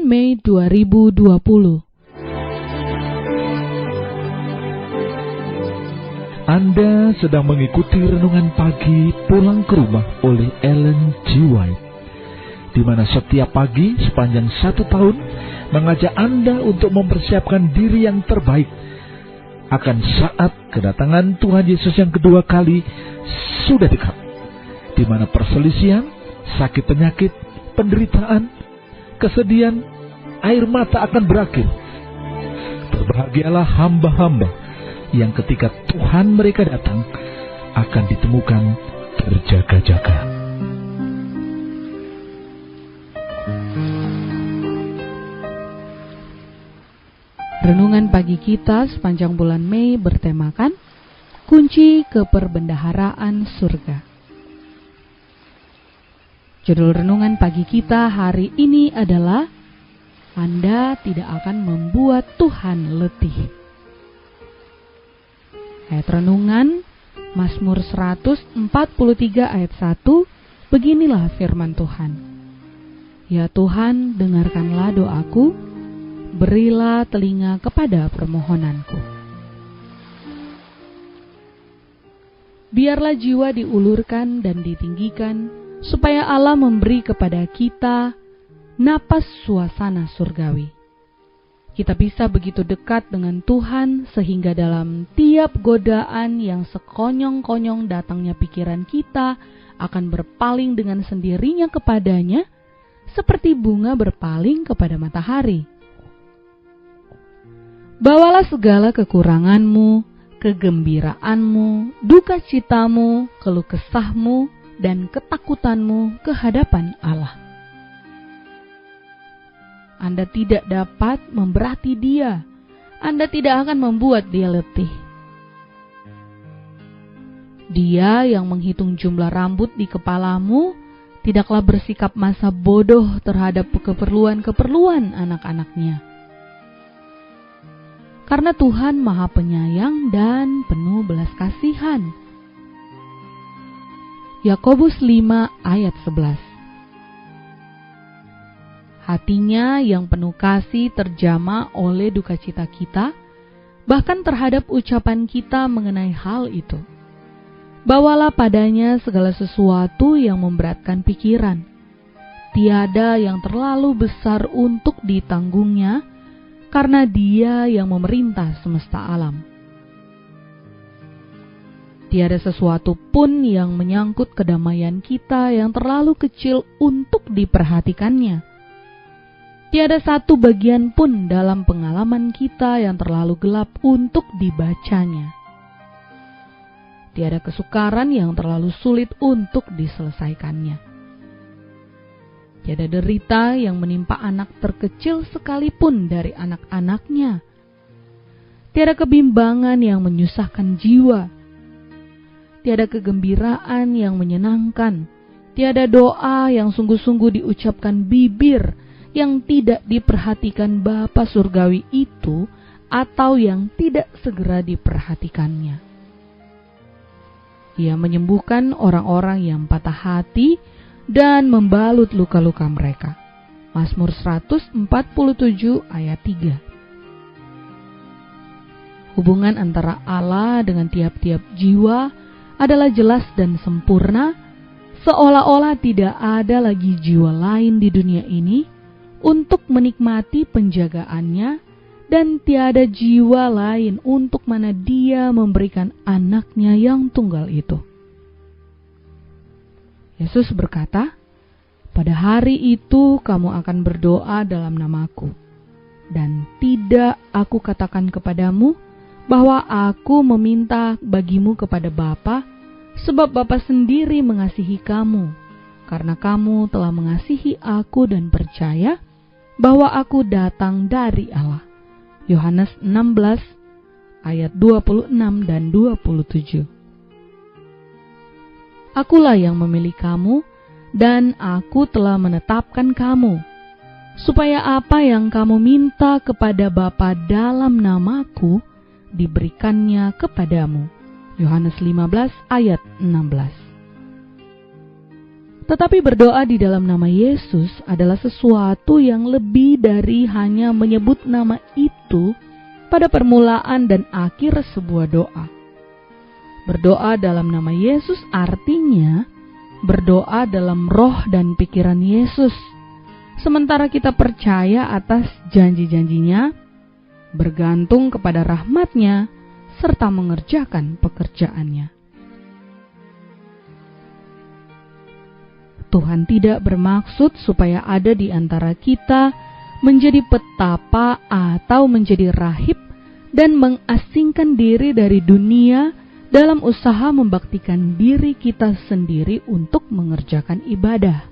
Mei 2020. Anda sedang mengikuti renungan pagi pulang ke rumah oleh Ellen G. White, di mana setiap pagi sepanjang 1 tahun mengajak Anda untuk mempersiapkan diri yang terbaik akan saat kedatangan Tuhan Yesus yang kedua kali sudah dekat, di mana perselisihan, sakit penyakit, penderitaan, kesedihan, air mata akan berakhir. Berbahagialah hamba-hamba yang ketika Tuhan mereka datang akan ditemukan berjaga-jaga. Renungan pagi kita sepanjang bulan Mei bertemakan kunci keperbendaharaan surga. Judul renungan pagi kita hari ini adalah Anda tidak akan membuat Tuhan letih. Ayat renungan Mazmur 143 ayat 1, beginilah firman Tuhan. Ya Tuhan, dengarkanlah doaku, berilah telinga kepada permohonanku. Biarlah jiwa diulurkan dan ditinggikan, supaya Allah memberi kepada kita napas suasana surgawi. Kita bisa begitu dekat dengan Tuhan sehingga dalam tiap godaan yang sekonyong-konyong datangnya pikiran kita akan berpaling dengan sendirinya kepadanya, seperti bunga berpaling kepada matahari. Bawalah segala kekuranganmu, kegembiraanmu, duka citamu, keluh kesahmu, dan ketakutanmu ke hadapan Allah. Anda tidak dapat memberati Dia. Anda tidak akan membuat Dia letih. Dia yang menghitung jumlah rambut di kepalamu tidaklah bersikap masa bodoh terhadap keperluan-keperluan anak-anaknya. Karena Tuhan Maha Penyayang dan penuh belas kasihan. Yakobus 5 ayat 11. Hatinya yang penuh kasih terjamah oleh duka cita kita, bahkan terhadap ucapan kita mengenai hal itu. Bawalah padanya segala sesuatu yang memberatkan pikiran. Tiada yang terlalu besar untuk ditanggungnya, karena Dia yang memerintah semesta alam. Tiada sesuatu pun yang menyangkut kedamaian kita yang terlalu kecil untuk diperhatikannya. Tiada satu bagian pun dalam pengalaman kita yang terlalu gelap untuk dibacanya. Tiada kesukaran yang terlalu sulit untuk diselesaikannya. Tiada derita yang menimpa anak terkecil sekalipun dari anak-anaknya. Tiada kebimbangan yang menyusahkan jiwa. Tiada kegembiraan yang menyenangkan, tiada doa yang sungguh-sungguh diucapkan bibir yang tidak diperhatikan Bapa Surgawi itu atau yang tidak segera diperhatikannya. Ia menyembuhkan orang-orang yang patah hati dan membalut luka-luka mereka. Mazmur 147 ayat 3. Hubungan antara Allah dengan tiap-tiap jiwa adalah jelas dan sempurna, seolah-olah tidak ada lagi jiwa lain di dunia ini untuk menikmati penjagaannya, dan tiada jiwa lain untuk mana Dia memberikan anaknya yang tunggal itu. Yesus berkata, pada hari itu kamu akan berdoa dalam namaku, dan tidak aku katakan kepadamu bahwa aku meminta bagimu kepada Bapa, sebab Bapa sendiri mengasihi kamu, karena kamu telah mengasihi aku dan percaya bahwa aku datang dari Allah. Yohanes 16 ayat 26 dan 27. Akulah yang memilih kamu dan aku telah menetapkan kamu, supaya apa yang kamu minta kepada Bapa dalam namaku, diberikannya kepadamu. Yohanes 15 ayat 16. Tetapi berdoa di dalam nama Yesus adalah sesuatu yang lebih dari hanya menyebut nama itu pada permulaan dan akhir sebuah doa. Berdoa dalam nama Yesus artinya berdoa dalam roh dan pikiran Yesus, sementara kita percaya atas janji-janjinya, bergantung kepada rahmat-Nya, serta mengerjakan pekerjaannya. Tuhan tidak bermaksud supaya ada di antara kita menjadi petapa atau menjadi rahib dan mengasingkan diri dari dunia dalam usaha membaktikan diri kita sendiri untuk mengerjakan ibadah.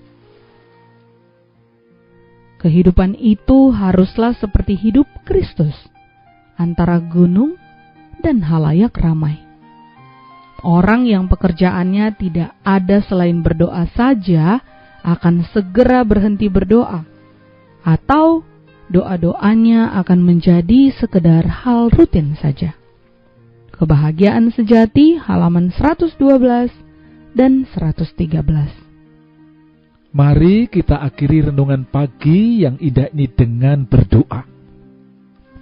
Kehidupan itu haruslah seperti hidup Kristus, antara gunung dan halayak ramai. Orang yang pekerjaannya tidak ada selain berdoa saja akan segera berhenti berdoa, atau doa-doanya akan menjadi sekedar hal rutin saja. Kebahagiaan Sejati halaman 112 dan 113. Mari kita akhiri renungan pagi yang indah ini dengan berdoa.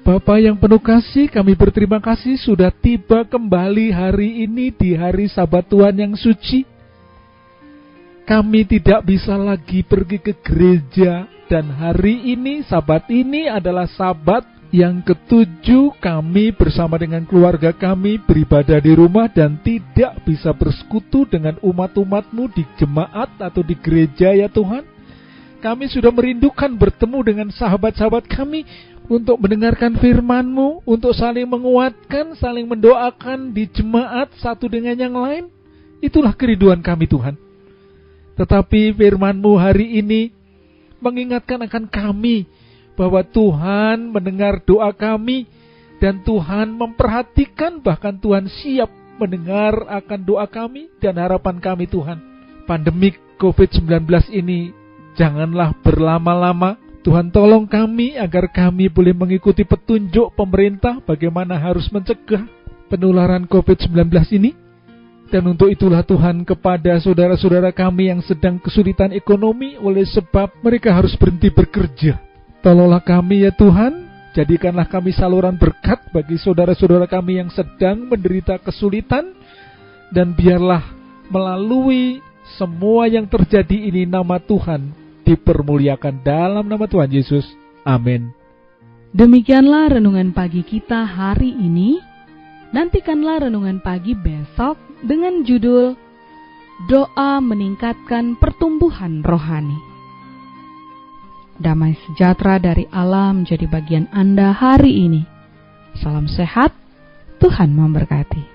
Bapa yang penuh kasih, kami berterima kasih sudah tiba kembali hari ini di hari Sabat Tuhan yang suci. Kami tidak bisa lagi pergi ke gereja, dan hari ini, Sabat ini adalah Sabat yang ke-7 kami bersama dengan keluarga kami beribadah di rumah dan tidak bisa bersekutu dengan umat-umat-Mu di jemaat atau di gereja ya Tuhan. Kami sudah merindukan bertemu dengan sahabat-sahabat kami untuk mendengarkan firman-Mu, untuk saling menguatkan, saling mendoakan di jemaat satu dengan yang lain. Itulah kerinduan kami Tuhan. Tetapi firman-Mu hari ini mengingatkan akan kami bahwa Tuhan mendengar doa kami dan Tuhan memperhatikan, bahkan Tuhan siap mendengar akan doa kami dan harapan kami Tuhan. Pandemik COVID-19 ini janganlah berlama-lama. Tuhan tolong kami agar kami boleh mengikuti petunjuk pemerintah bagaimana harus mencegah penularan COVID-19 ini. Dan untuk itulah Tuhan, kepada saudara-saudara kami yang sedang kesulitan ekonomi oleh sebab mereka harus berhenti bekerja, tolonglah kami ya Tuhan, jadikanlah kami saluran berkat bagi saudara-saudara kami yang sedang menderita kesulitan, dan biarlah melalui semua yang terjadi ini nama Tuhan dipermuliakan dalam nama Tuhan Yesus. Amin. Demikianlah renungan pagi kita hari ini. Nantikanlah renungan pagi besok dengan judul Doa Meningkatkan Pertumbuhan Rohani. Damai sejahtera dari Allah menjadi bagian Anda hari ini. Salam sehat, Tuhan memberkati.